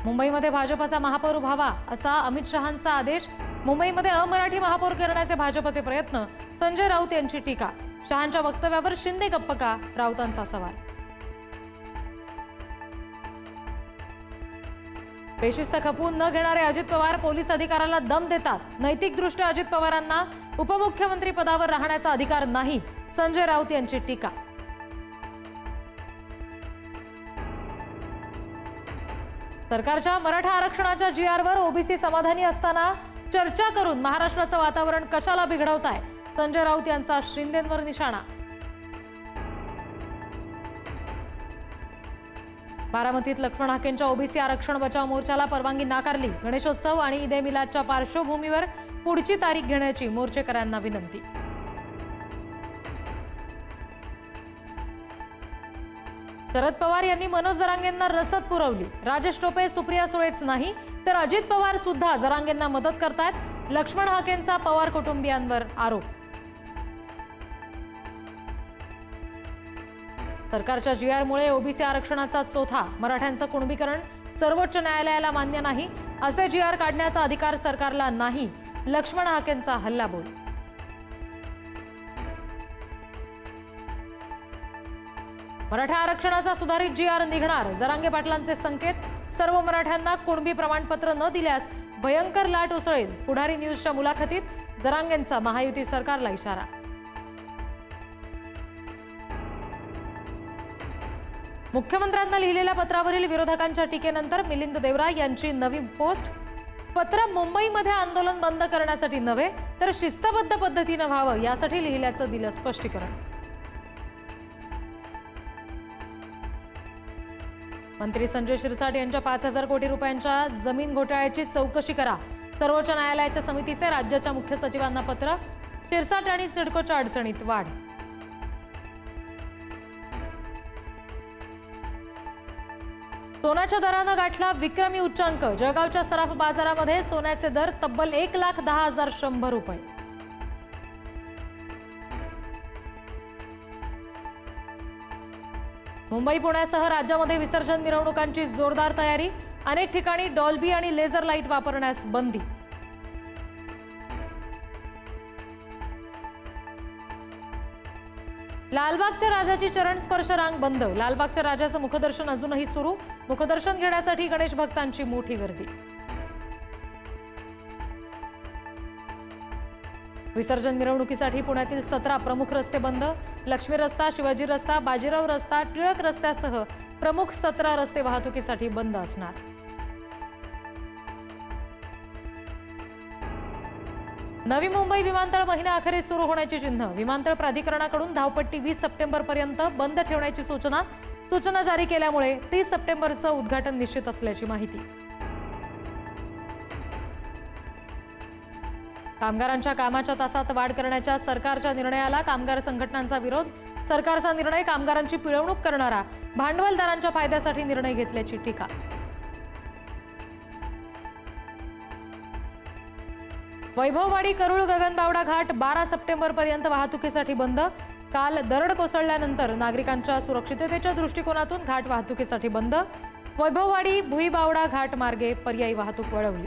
मुंबईमध्ये भाजपचा महापौर व्हावा असा अमित शहांचा आदेश। मुंबईमध्ये अमराठी महापौर करण्याचे भाजपचे प्रयत्न। संजय राऊत यांची टीका। शहांच्या वक्तव्यावर शिंदे गप्प का, राऊतांचा सवाल। बेशिस्त खपवून न घेणारे अजित पवार पोलीस अधिकाऱ्याला दम देतात। नैतिकदृष्ट्या अजित पवारांना उपमुख्यमंत्री पदावर राहण्याचा अधिकार नाही, संजय राऊत यांची टीका। सरकारच्या मराठा आरक्षणाच्या जीआरवर ओबीसी समाधानी असताना चर्चा करून महाराष्ट्राचं वातावरण कशाला बिघडवताय, संजय राऊत यांचा शिंदेंवर निशाणा। बारामतीत लक्ष्मण हाकेंच्या ओबीसी आरक्षण बचाव मोर्चाला परवानगी नाकारली। गणेशोत्सव आणि ईद मिलादच्या पार्श्वभूमीवर पुढची तारीख घेण्याची मोर्चेकऱ्यांना विनंती। शरद पवार यांनी मनोज जरांगेंना रसद पुरवली। राजेश टोपे सुप्रिया सुळेच नाही तर अजित पवार सुद्धा जरांगेंना मदत करतायत। लक्ष्मण हाकेंचा पवार कुटुंबियांवर आरोप। सरकारच्या जीआरमुळे ओबीसी आरक्षणाचा चोथा। मराठ्यांचं कुणबीकरण सर्वोच्च न्यायालयाला मान्य नाही। असे जीआर काढण्याचा अधिकार सरकारला नाही, लक्ष्मण हाकेंचा हल्लाबोल। मराठा आरक्षणाचा सुधारित जीआर निघणार, जरांगे पाटलांचे संकेत। सर्व मराठ्यांना कुणबी प्रमाणपत्र न दिल्यास भयंकर लाट उसळेल। पुढारी न्यूजच्या मुलाखतीत जरांगेंचा महायुती सरकारला इशारा। मुख्यमंत्र्यांना लिहिलेल्या पत्रावरील विरोधकांच्या टीकेनंतर मिलिंद देवरा यांची नवी पोस्ट। पत्र मुंबईमध्ये आंदोलन बंद करण्यासाठी नव्हे तर शिस्तबद्ध पद्धतीने व्हावं यासाठी लिहिल्याचं दिलं स्पष्टीकरण। मंत्री संजय शिरसाट यांच्या 5,000 कोटी रुपयांच्या जमीन घोटाळ्याची चौकशी करा। सर्वोच्च न्यायालयाच्या समितीचे राज्याच्या मुख्य सचिवांना पत्र। शिरसाट आणि सिडकोच्या अडचणीत वाढ। सोन्याच्या दरानं गाठला विक्रमी उच्चांक। जळगावच्या सराफ बाजारामध्ये सोन्याचे दर तब्बल 1,10,100 रुपये। मुंबई पुण्यासह राज्यामध्ये विसर्जन मिरवणुकांची जोरदार तयारी। अनेक ठिकाणी डॉल्बी आणि लेझर लाईट वापरण्यास बंदी। लालबागच्या राजाची चरण स्पर्श रांग बंद। लालबागच्या राजाचं मुखदर्शन अजूनही सुरू। मुखदर्शन घेण्यासाठी गणेश भक्तांची मोठी गर्दी। विसर्जन मिरवणुकीसाठी पुण्यातील 17 प्रमुख रस्ते बंद। लक्ष्मी रस्ता, शिवाजी रस्ता, बाजीराव रस्ता, टिळक रस्त्यासह प्रमुख 17 रस्ते वाहतुकीसाठी बंद असणार। नवी मुंबई विमानतळ महिन्याअखेरीस सुरू होण्याची चिन्ह। विमानतळ प्राधिकरणाकडून धावपट्टी 20 सप्टेंबरपर्यंत बंद ठेवण्याची सूचना जारी केल्यामुळे 30 सप्टेंबरचं उद्घाटन निश्चित असल्याची माहिती। कामगारांच्या कामाच्या तासात वाढ करण्याच्या सरकारच्या निर्णयाला कामगार संघटनांचा विरोध। सरकारचा निर्णय कामगारांची पिळवणूक करणारा, भांडवलदारांच्या फायद्यासाठी निर्णय घेतल्याची टीका। वैभववाडी करूळ गगनबावडा घाट 12 सप्टेंबरपर्यंत वाहतुकीसाठी बंद। काल दरड कोसळल्यानंतर नागरिकांच्या सुरक्षिततेच्या दृष्टिकोनातून घाट वाहतुकीसाठी बंद। वैभववाडी भुईबावडा घाट मार्गे पर्यायी वाहतूक वळवली।